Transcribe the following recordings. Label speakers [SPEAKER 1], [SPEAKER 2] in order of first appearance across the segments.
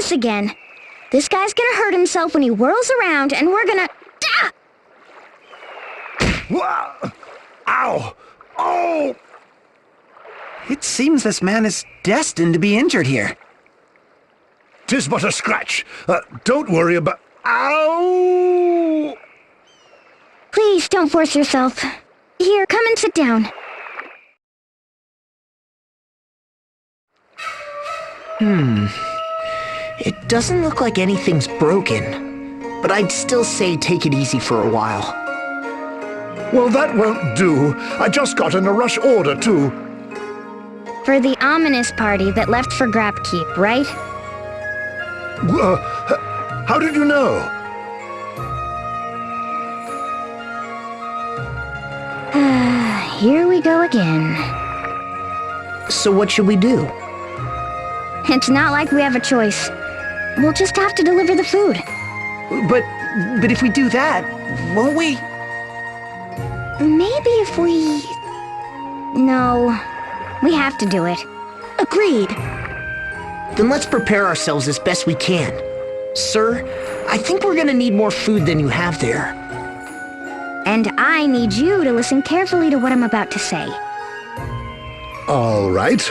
[SPEAKER 1] this again. This guy's gonna hurt himself when he whirls around, and we're gonna... Ah!
[SPEAKER 2] Whoa! Ow! Oh!
[SPEAKER 3] It seems this man is destined to be injured here.
[SPEAKER 2] 'Tis but a scratch. Don't worry about... Ow!
[SPEAKER 1] Please don't force yourself. Here, come and sit down.
[SPEAKER 4] It doesn't look like anything's broken, but I'd still say take it easy for a while.
[SPEAKER 2] Well, that won't do. I just got in a rush order, too.
[SPEAKER 1] For the ominous party that left for Grapkeep, right?
[SPEAKER 2] How did you know?
[SPEAKER 1] Here we go again.
[SPEAKER 4] So what should we do?
[SPEAKER 1] It's not like we have a choice. We'll just have to deliver the food.
[SPEAKER 4] But if we do that, won't we?
[SPEAKER 1] Maybe if we... No, we have to do it. Agreed.
[SPEAKER 4] Then let's prepare ourselves as best we can. Sir, I think we're gonna need more food than you have there.
[SPEAKER 1] And I need you to listen carefully to what I'm about to say.
[SPEAKER 2] All right.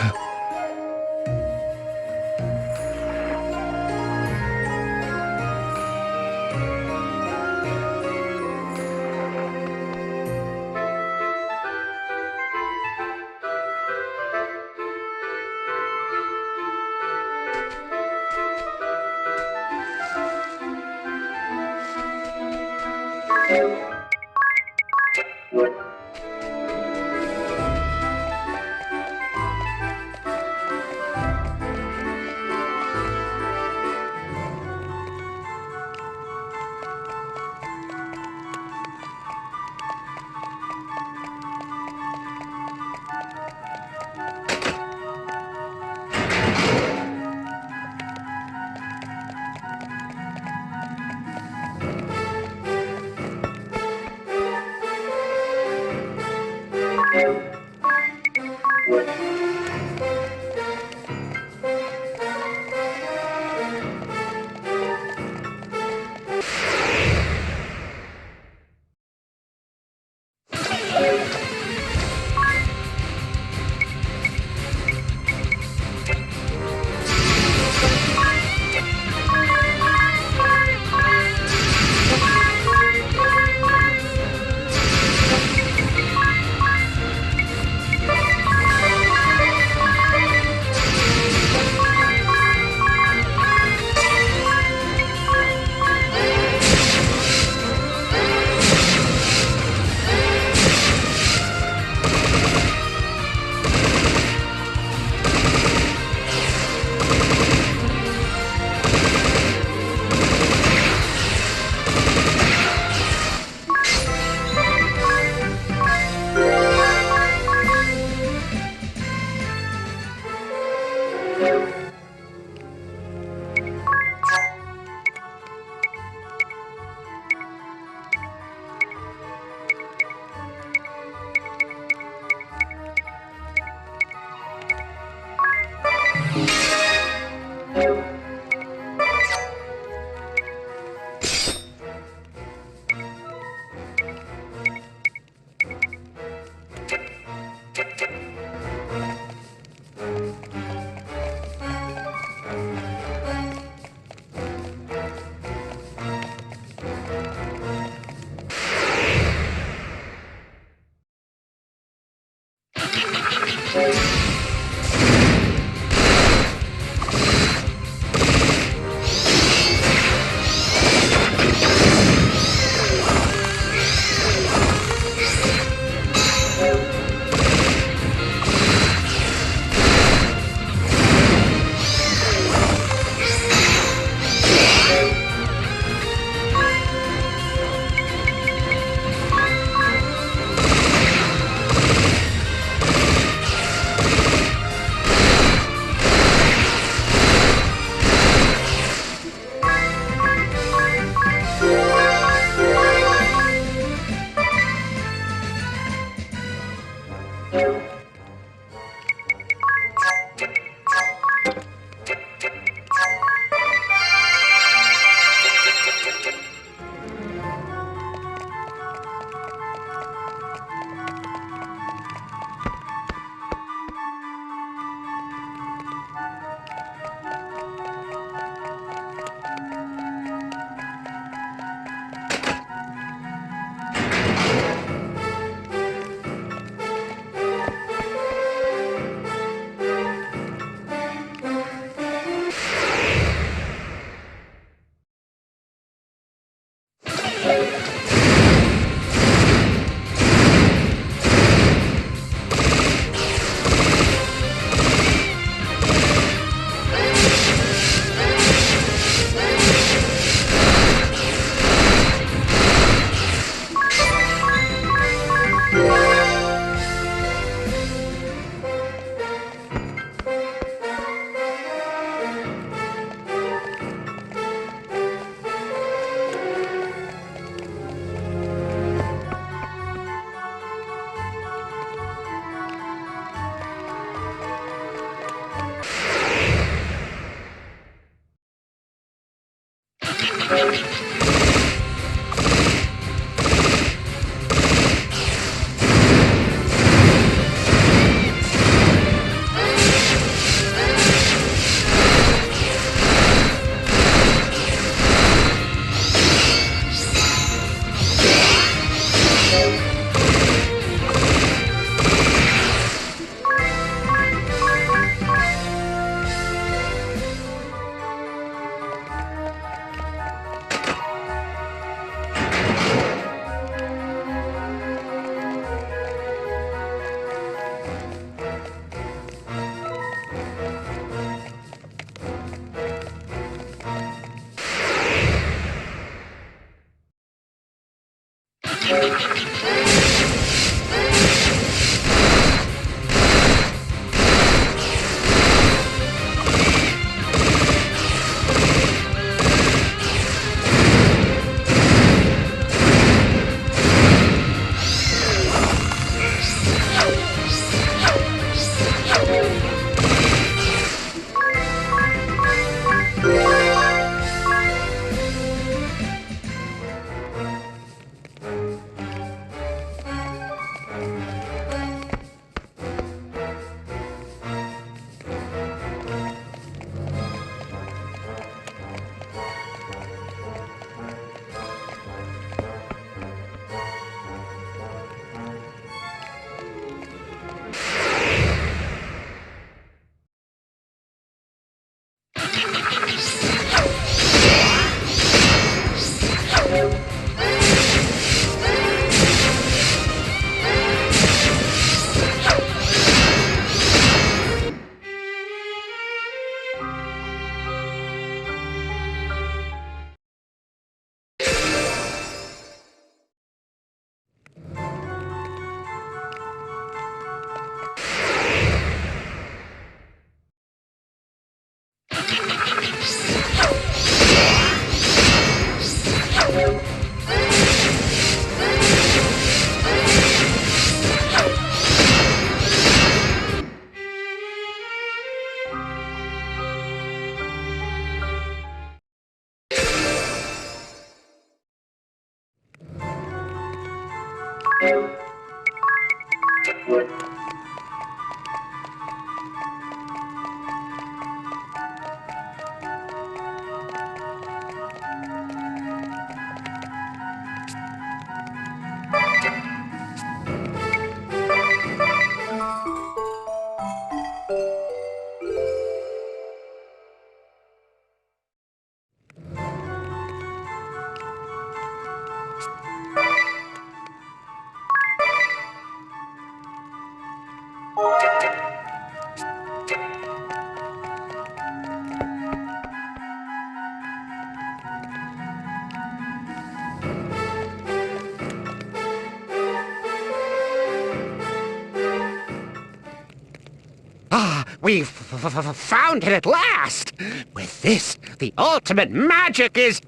[SPEAKER 5] We've found it at last! With this, the ultimate magic is...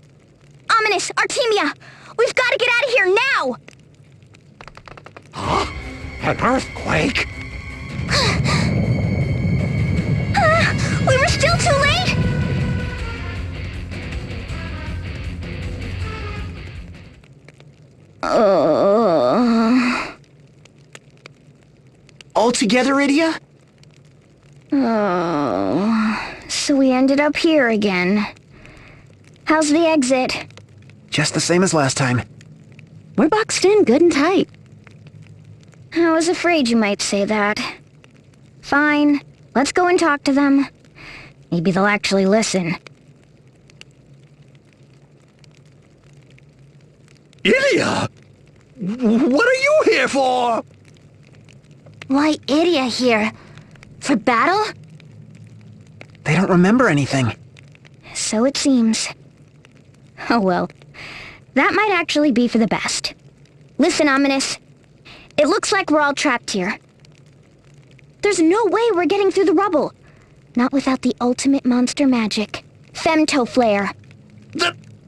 [SPEAKER 1] Ominous, Artemia! We've got to get out of here now!
[SPEAKER 5] Huh? An earthquake?
[SPEAKER 1] We were still too late?
[SPEAKER 4] All together, Idia?
[SPEAKER 1] Oh, so we ended up here again. How's the exit?
[SPEAKER 3] Just the same as last time.
[SPEAKER 6] We're boxed in good and tight.
[SPEAKER 1] I was afraid you might say that. Fine, let's go and talk to them. Maybe they'll actually listen.
[SPEAKER 2] Idia! What are you here for?
[SPEAKER 1] Why, Idia here? For battle?
[SPEAKER 3] They don't remember anything.
[SPEAKER 1] So it seems. Oh well. That might actually be for the best. Listen, Ominous. It looks like we're all trapped here. There's no way we're getting through the rubble. Not without the ultimate monster magic. Femto Flare.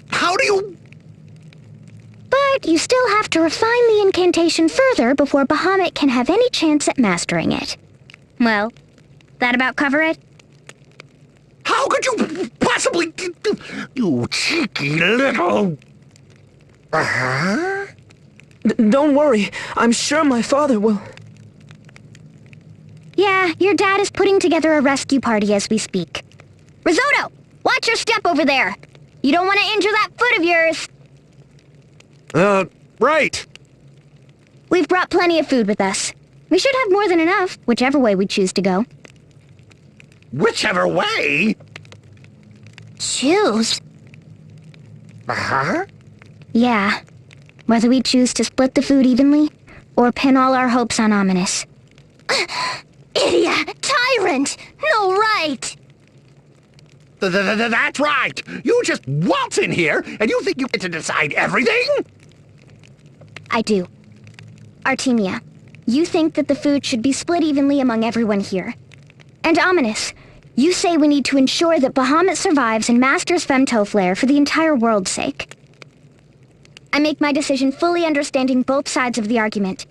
[SPEAKER 2] How do you...
[SPEAKER 1] But you still have to refine the incantation further before Bahamut can have any chance at mastering it. Well, that about cover it?
[SPEAKER 2] How could you possibly... You cheeky little... Uh-huh?
[SPEAKER 6] Don't worry. I'm sure my father will.
[SPEAKER 1] Yeah, your dad is putting together a rescue party as we speak. Risotto! Watch your step over there! You don't want to injure that foot of yours!
[SPEAKER 2] Right.
[SPEAKER 1] We've brought plenty of food with us. We should have more than enough, whichever way we choose to go.
[SPEAKER 2] Whichever way?
[SPEAKER 1] Choose?
[SPEAKER 2] Uh-huh?
[SPEAKER 1] Yeah. Whether we choose to split the food evenly, or pin all our hopes on Ominous. Idiot! Tyrant! No right!
[SPEAKER 2] That's right! You just waltz in here, and you think you get to decide everything?
[SPEAKER 1] I do. Artemia, you think that the food should be split evenly among everyone here. And Ominous, you say we need to ensure that Bahamut survives and masters Femtoflare for the entire world's sake. I make my decision fully understanding both sides of the argument,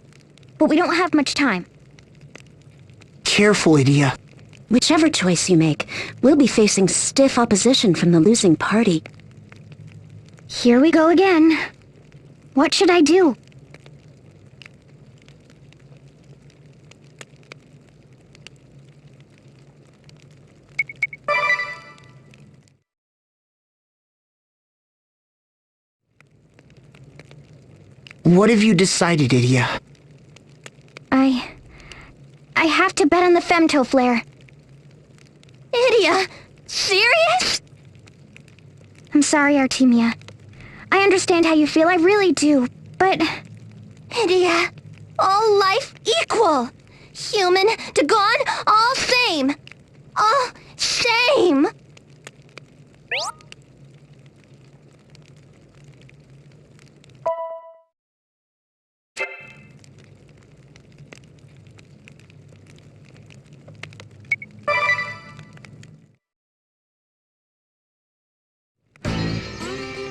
[SPEAKER 1] but we don't have much time.
[SPEAKER 3] Careful, Idia.
[SPEAKER 7] Whichever choice you make, we'll be facing stiff opposition from the losing party.
[SPEAKER 1] Here we go again. What should I do?
[SPEAKER 3] What have you decided, Idia?
[SPEAKER 1] I have to bet on the Femtoflare.
[SPEAKER 8] Idia! Serious?
[SPEAKER 1] I'm sorry, Artemia. I understand how you feel, I really do, but...
[SPEAKER 8] Idia, all life equal. Human to gone, all same. All same.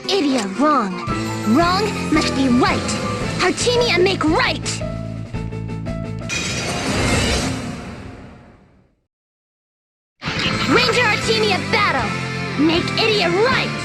[SPEAKER 1] Idia, wrong. Wrong must be right. Artemia, make right! Ranger Artemia battle! Make Idia right!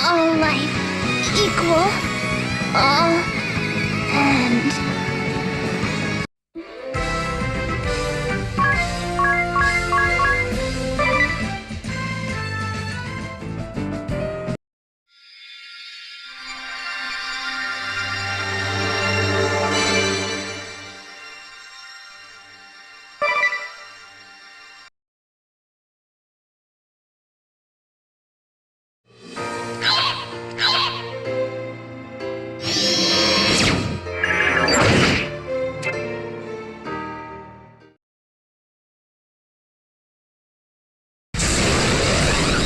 [SPEAKER 8] All life equal. All end.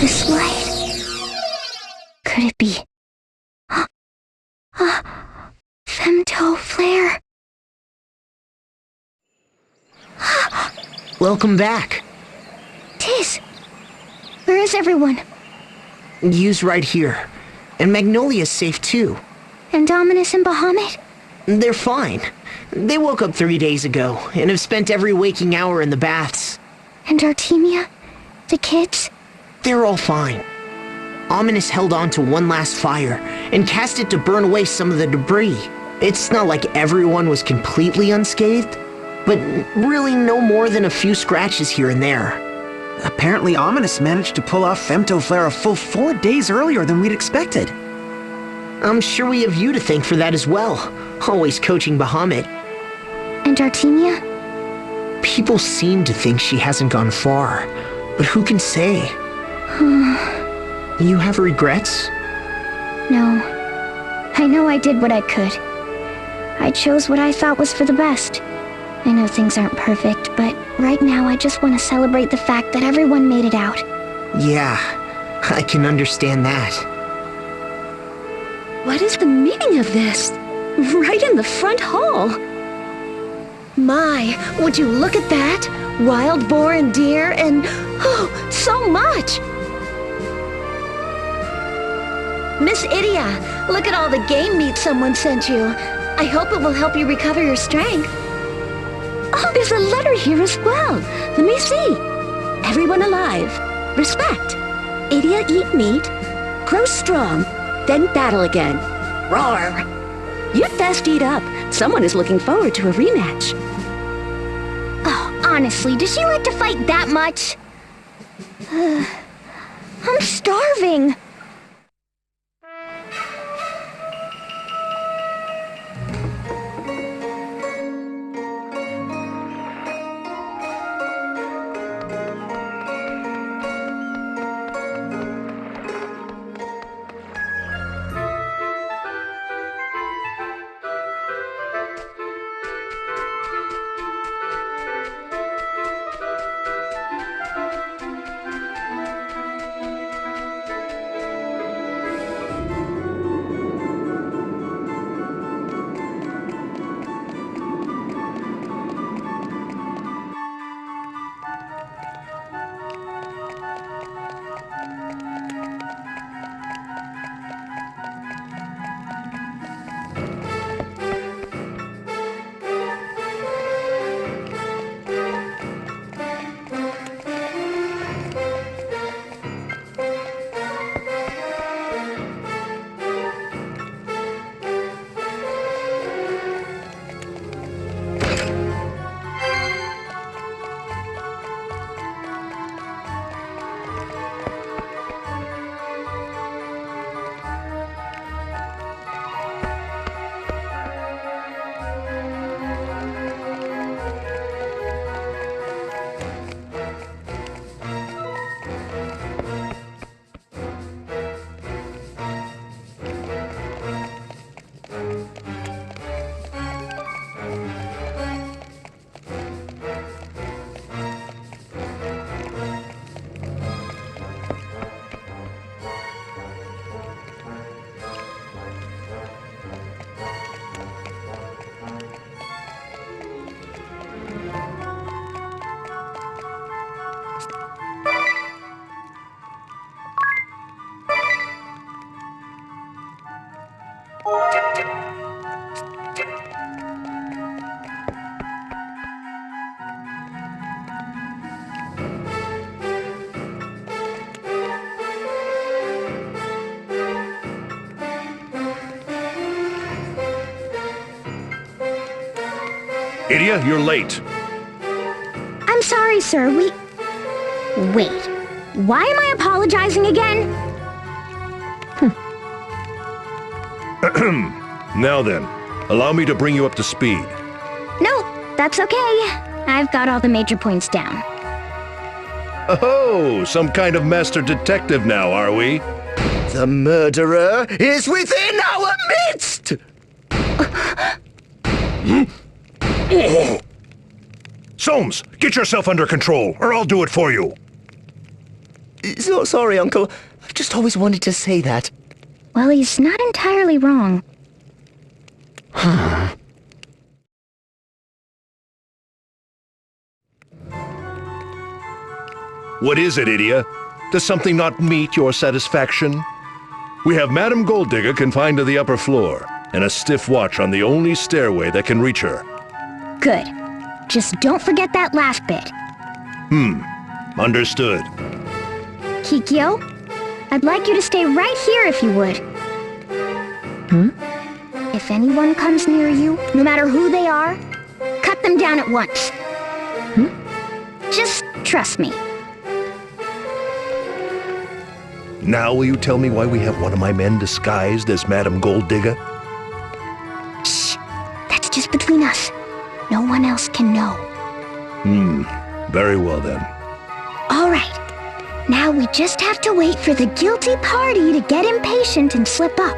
[SPEAKER 1] This light. Could it be? Femto flare.
[SPEAKER 4] Welcome back.
[SPEAKER 1] Tiz, where is everyone?
[SPEAKER 4] Yu's right here. And Magnolia's safe too.
[SPEAKER 1] And Dominus and Bahamut?
[SPEAKER 4] They're fine. They woke up 3 days ago and have spent every waking hour in the baths.
[SPEAKER 1] And Artemia? The kids?
[SPEAKER 4] They're all fine. Ominous held on to one last fire and cast it to burn away some of the debris. It's not like everyone was completely unscathed, but really no more than a few scratches here and there.
[SPEAKER 3] Apparently Ominous managed to pull off Femto Flare a full 4 days earlier than we'd expected.
[SPEAKER 4] I'm sure we have you to thank for that as well, always coaching Bahamut.
[SPEAKER 1] And Artemia?
[SPEAKER 4] People seem to think she hasn't gone far, but who can say? You have regrets?
[SPEAKER 1] No. I know I did what I could. I chose what I thought was for the best. I know things aren't perfect, but right now I just want to celebrate the fact that everyone made it out.
[SPEAKER 4] Yeah, I can understand that.
[SPEAKER 7] What is the meaning of this? Right in the front hall. My, would you look at that? Wild boar and deer and... oh, so much! Miss Idia, look at all the game meat someone sent you. I hope it will help you recover your strength. Oh, there's a letter here as well. Let me see. Everyone alive. Respect. Idia eat meat. Grow strong. Then battle again. Roar. You'd best eat up. Someone is looking forward to a rematch.
[SPEAKER 1] Oh, honestly, does she like to fight that much? I'm starving.
[SPEAKER 2] Idia, you're late.
[SPEAKER 1] I'm sorry, sir. Wait. Why am I apologizing again?
[SPEAKER 2] Now then, allow me to bring you up to speed.
[SPEAKER 1] No, that's okay. I've got all the major points down.
[SPEAKER 2] Oh, some kind of master detective now, are we?
[SPEAKER 9] The murderer is within our midst!
[SPEAKER 2] Soames, get yourself under control, or I'll do it for you.
[SPEAKER 9] So sorry, Uncle. I've just always wanted to say that.
[SPEAKER 1] Well, he's not entirely wrong.
[SPEAKER 2] What is it, Idia? Does something not meet your satisfaction? We have Madame Golddigger confined to the upper floor, and a stiff watch on the only stairway that can reach her.
[SPEAKER 1] Good. Just don't forget that last bit.
[SPEAKER 2] Understood.
[SPEAKER 1] Kikyo, I'd like you to stay right here if you would. If anyone comes near you, no matter who they are, cut them down at once. Just trust me.
[SPEAKER 2] Now will you tell me why we have one of my men disguised as Madame Golddigger?
[SPEAKER 1] Shh. That's just between us. No one else can know.
[SPEAKER 2] Very well then.
[SPEAKER 1] All right. Now we just have to wait for the guilty party to get impatient and slip up.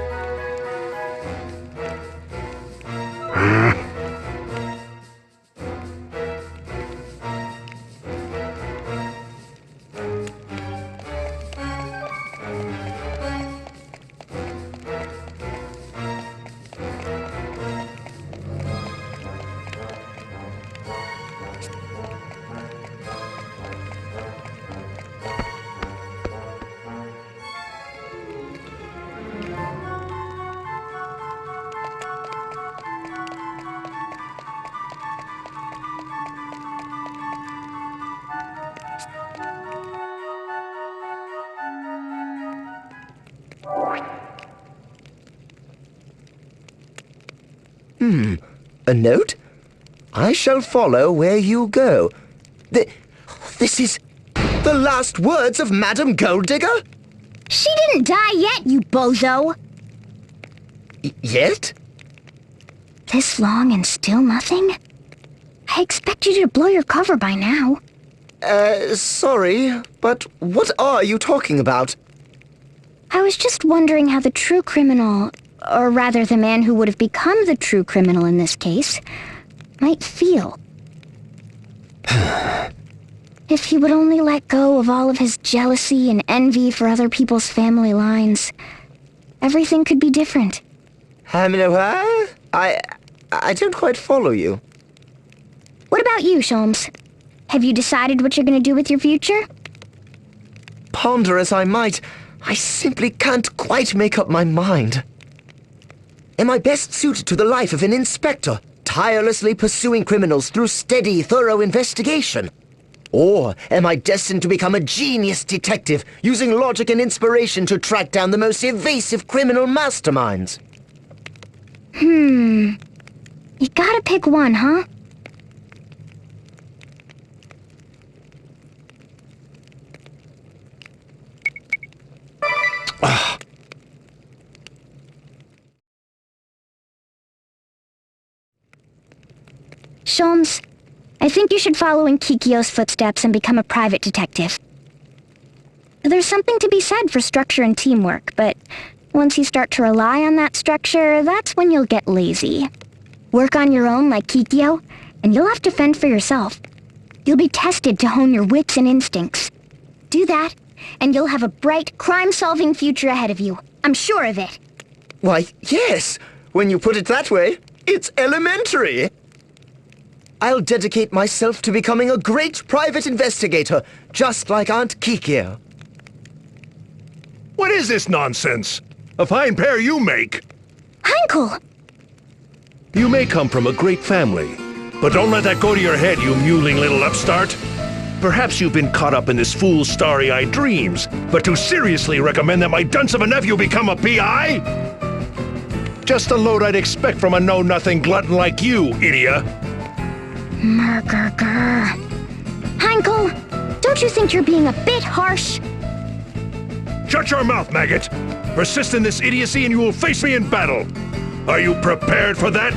[SPEAKER 9] A note? I shall follow where you go. This is the last words of Madame Golddigger?
[SPEAKER 1] She didn't die yet, you bozo!
[SPEAKER 9] Yet?
[SPEAKER 1] This long and still nothing? I expect you to blow your cover by now.
[SPEAKER 9] Sorry, but what are you talking about?
[SPEAKER 1] I was just wondering how the true criminal, or rather the man who would have become the true criminal in this case, might feel. If he would only let go of all of his jealousy and envy for other people's family lines, everything could be different.
[SPEAKER 9] I don't quite follow you.
[SPEAKER 1] What about you, Sholmes? Have you decided what you're going to do with your future?
[SPEAKER 9] Ponder as I might, I simply can't quite make up my mind. Am I best suited to the life of an inspector, tirelessly pursuing criminals through steady, thorough investigation? Or am I destined to become a genius detective, using logic and inspiration to track down the most evasive criminal masterminds?
[SPEAKER 1] You gotta pick one, huh? Sholmes, I think you should follow in Kikyo's footsteps and become a private detective. There's something to be said for structure and teamwork, but once you start to rely on that structure, that's when you'll get lazy. Work on your own like Kikyo, and you'll have to fend for yourself. You'll be tested to hone your wits and instincts. Do that, and you'll have a bright, crime-solving future ahead of you. I'm sure of it.
[SPEAKER 9] Why, yes. When you put it that way, it's elementary. I'll dedicate myself to becoming a great private investigator, just like Aunt Kikyo.
[SPEAKER 2] What is this nonsense? A fine pair you make.
[SPEAKER 1] Heinkel!
[SPEAKER 2] You may come from a great family, but don't let that go to your head, you mewling little upstart. Perhaps you've been caught up in this fool's starry-eyed dreams, but to seriously recommend that my dunce of a nephew become a PI? Just the load I'd expect from a know-nothing glutton like you, idiot.
[SPEAKER 1] Murgurgur. Heinkel, don't you think you're being a bit harsh?
[SPEAKER 2] Shut your mouth, maggot! Persist in this idiocy and you will face me in battle! Are you prepared for that?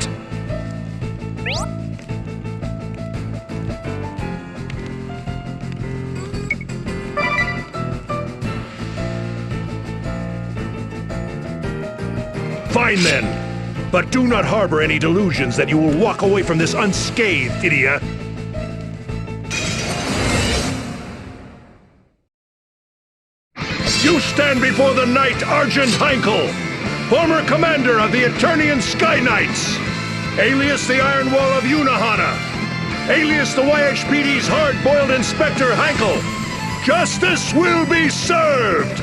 [SPEAKER 2] Fine then, but do not harbor any delusions that you will walk away from this unscathed, idiot. You stand before the Knight Argent Heinkel, former commander of the Eternian Sky Knights, alias the Iron Wall of Unahana, alias the YHPD's hard-boiled Inspector Heinkel. Justice will be served!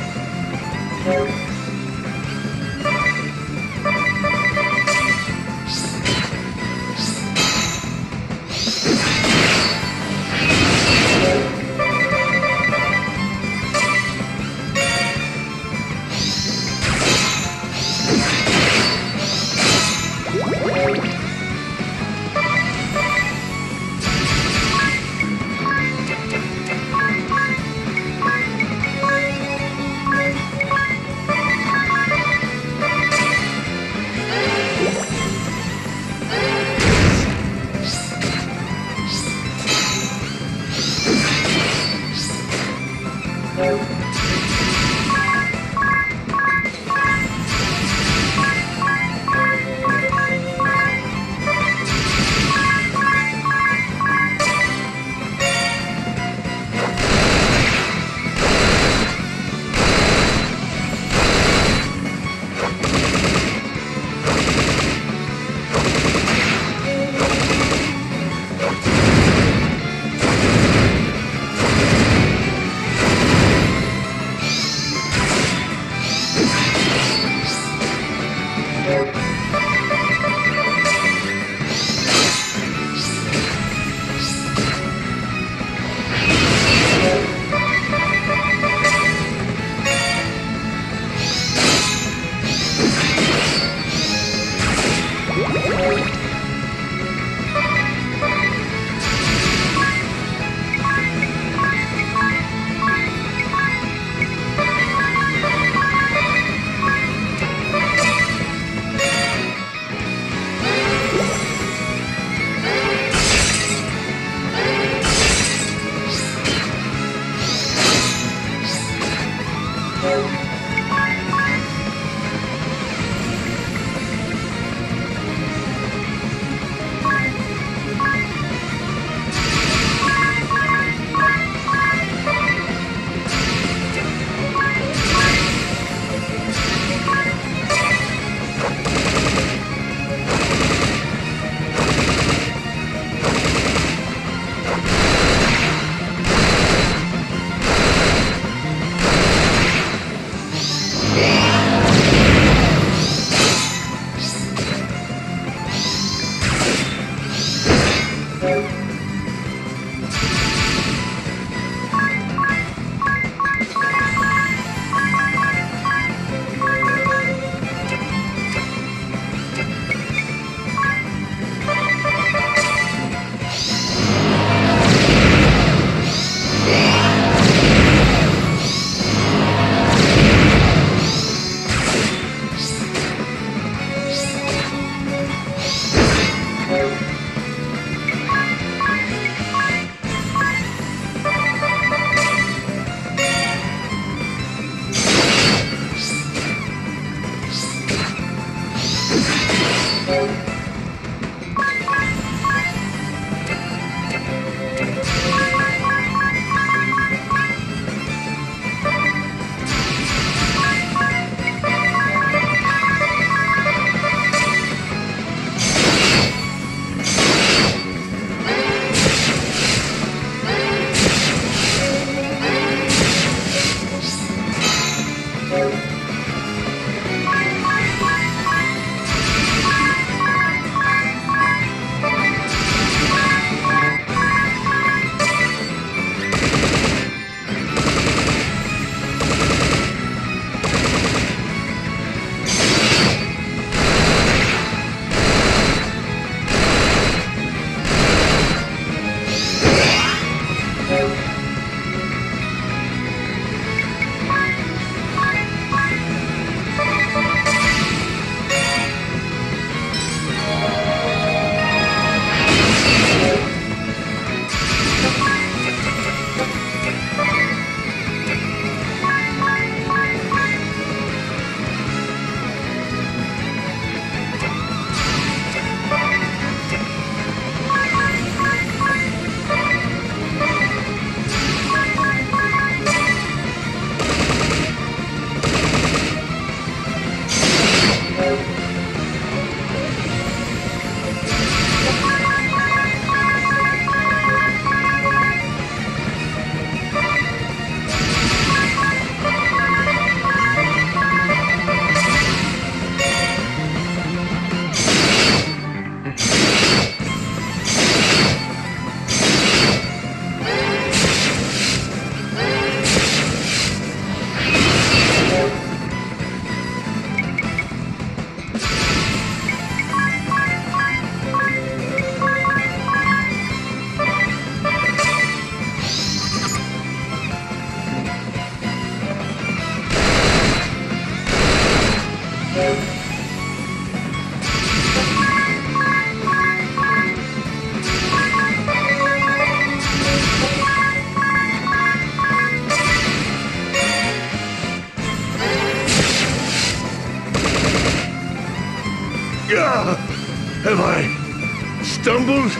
[SPEAKER 2] Have I stumbled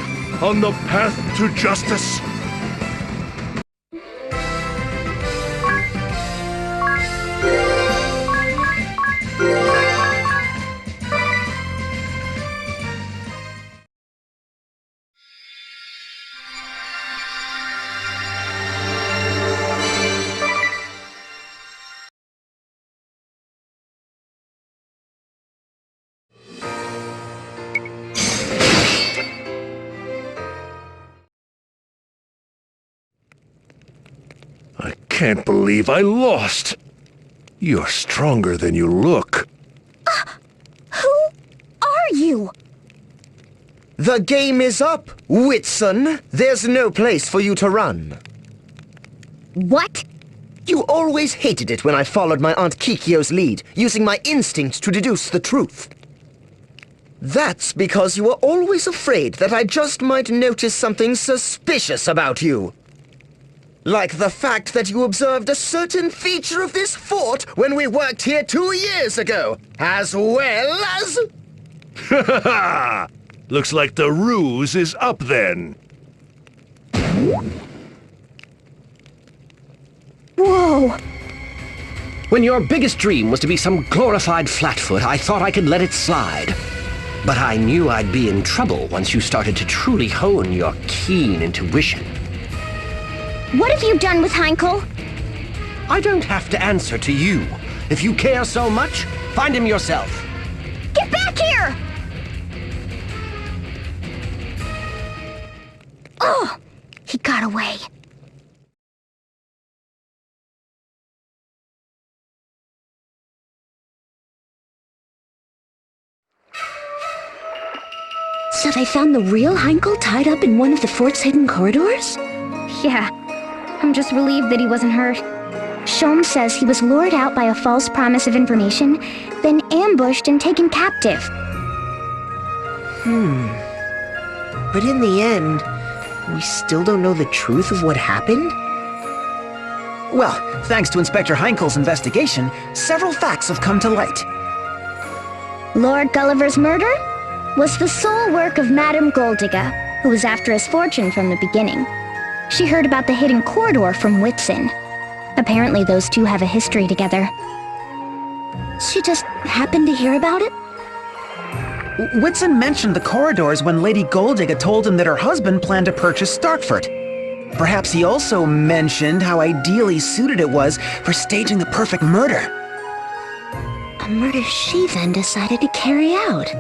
[SPEAKER 2] on the path to justice? I can't believe I lost. You're stronger than you look.
[SPEAKER 1] Who are you?
[SPEAKER 9] The game is up, Whitson. There's no place for you to run.
[SPEAKER 1] What?
[SPEAKER 9] You always hated it when I followed my Aunt Kikyo's lead, using my instinct to deduce the truth. That's because you were always afraid that I just might notice something suspicious about you. Like the fact that you observed a certain feature of this fort when we worked here 2 years ago, as well as...
[SPEAKER 2] Ha ha ha! Looks like the ruse is up then.
[SPEAKER 1] Whoa!
[SPEAKER 5] When your biggest dream was to be some glorified flatfoot, I thought I could let it slide. But I knew I'd be in trouble once you started to truly hone your keen intuition.
[SPEAKER 1] What have you done with Heinkel?
[SPEAKER 5] I don't have to answer to you. If you care so much, find him yourself.
[SPEAKER 1] Get back here! Oh! He got away.
[SPEAKER 7] So they found the real Heinkel tied up in one of the fort's hidden corridors?
[SPEAKER 1] Yeah. I'm just relieved that he wasn't hurt. Sholmes says he was lured out by a false promise of information, then ambushed and taken captive.
[SPEAKER 4] But in the end, we still don't know the truth of what happened?
[SPEAKER 3] Well, thanks to Inspector Heinkel's investigation, several facts have come to light.
[SPEAKER 1] Lord Gulliver's murder was the sole work of Madame Goldigga, who was after his fortune from the beginning. She heard about the hidden corridor from Whitson. Apparently those two have a history together.
[SPEAKER 7] She just happened to hear about it?
[SPEAKER 3] Whitson mentioned the corridors when Lady Goldigga told him that her husband planned to purchase Starkford. Perhaps he also mentioned how ideally suited it was for staging the perfect murder.
[SPEAKER 7] A murder she then decided to carry out.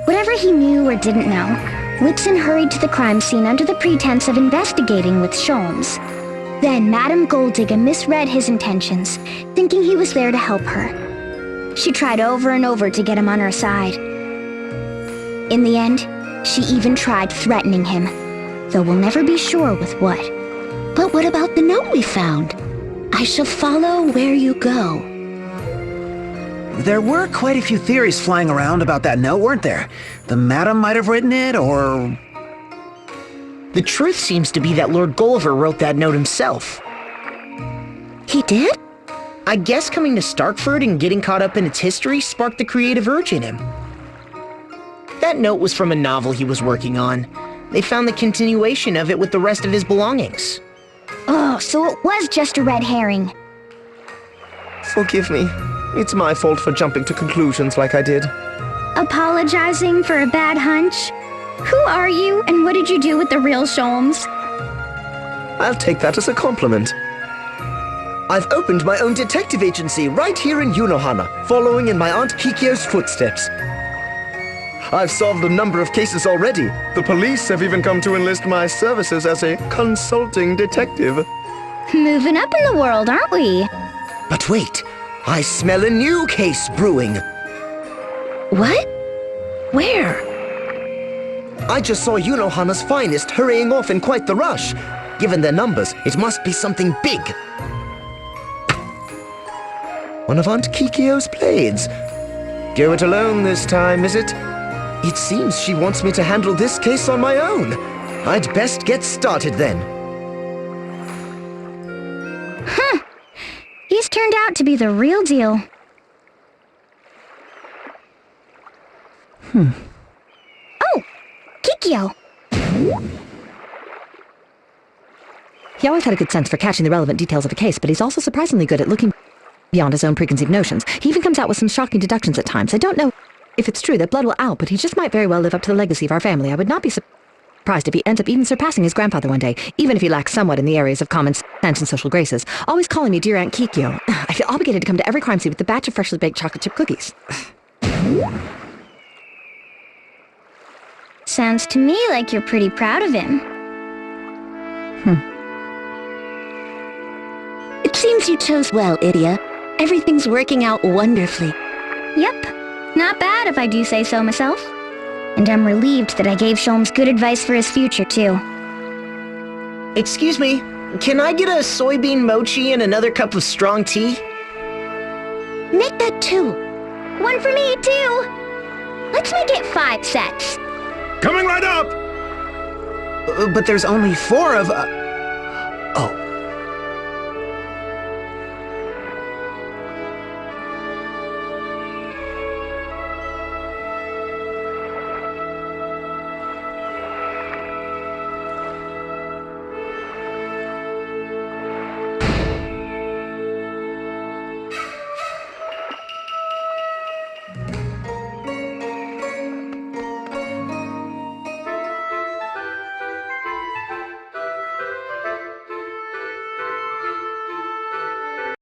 [SPEAKER 1] Whatever he knew or didn't know, Whitson hurried to the crime scene under the pretense of investigating with Sholmes. Then Madame Goldigga misread his intentions, thinking he was there to help her. She tried over and over to get him on her side. In the end, she even tried threatening him, though we'll never be sure with what.
[SPEAKER 7] But what about the note we found? I shall follow where you go.
[SPEAKER 3] There were quite a few theories flying around about that note, weren't there? The Madam might have written it, or...
[SPEAKER 4] The truth seems to be that Lord Gulliver wrote that note himself.
[SPEAKER 7] He did?
[SPEAKER 4] I guess coming to Starkford and getting caught up in its history sparked the creative urge in him. That note was from a novel he was working on. They found the continuation of it with the rest of his belongings.
[SPEAKER 1] Oh, so it was just a red herring.
[SPEAKER 9] Forgive me. It's my fault for jumping to conclusions like I did.
[SPEAKER 1] Apologizing for a bad hunch? Who are you, and what did you do with the real Sholmes?
[SPEAKER 9] I'll take that as a compliment. I've opened my own detective agency right here in Unohana, following in my Aunt Kikyo's footsteps. I've solved a number of cases already. The police have even come to enlist my services as a consulting detective.
[SPEAKER 1] Moving up in the world, aren't we?
[SPEAKER 9] But wait, I smell a new case brewing.
[SPEAKER 7] What? Where?
[SPEAKER 9] I just saw Unohana's finest hurrying off in quite the rush. Given their numbers, it must be something big. one of Aunt Kikyo's blades. Go it alone this time, is it? It seems she wants me to handle this case on my own. I'd best get started then.
[SPEAKER 1] Huh. He's turned out to be the real deal. Oh! Kikyo!
[SPEAKER 10] He always had a good sense for catching the relevant details of a case, but he's also surprisingly good at looking beyond his own preconceived notions. He even comes out with some shocking deductions at times. I don't know if it's true that blood will out, but he just might very well live up to the legacy of our family. I would not be surprised if he ends up even surpassing his grandfather one day, even if he lacks somewhat in the areas of common sense and social graces. Always calling me Dear Aunt Kikyo. I feel obligated to come to every crime scene with a batch of freshly baked chocolate chip cookies.
[SPEAKER 1] Sounds to me like you're pretty proud of him.
[SPEAKER 7] It seems you chose well, Idia. Everything's working out wonderfully.
[SPEAKER 1] Yep. Not bad if I do say so myself. And I'm relieved that I gave Sholmes good advice for his future, too.
[SPEAKER 4] Excuse me, can I get a soybean mochi and another cup of strong tea?
[SPEAKER 7] Make that 2.
[SPEAKER 1] One for me, too! Let's make it 5 sets.
[SPEAKER 2] Coming right up!
[SPEAKER 3] But there's only 4 of... Oh.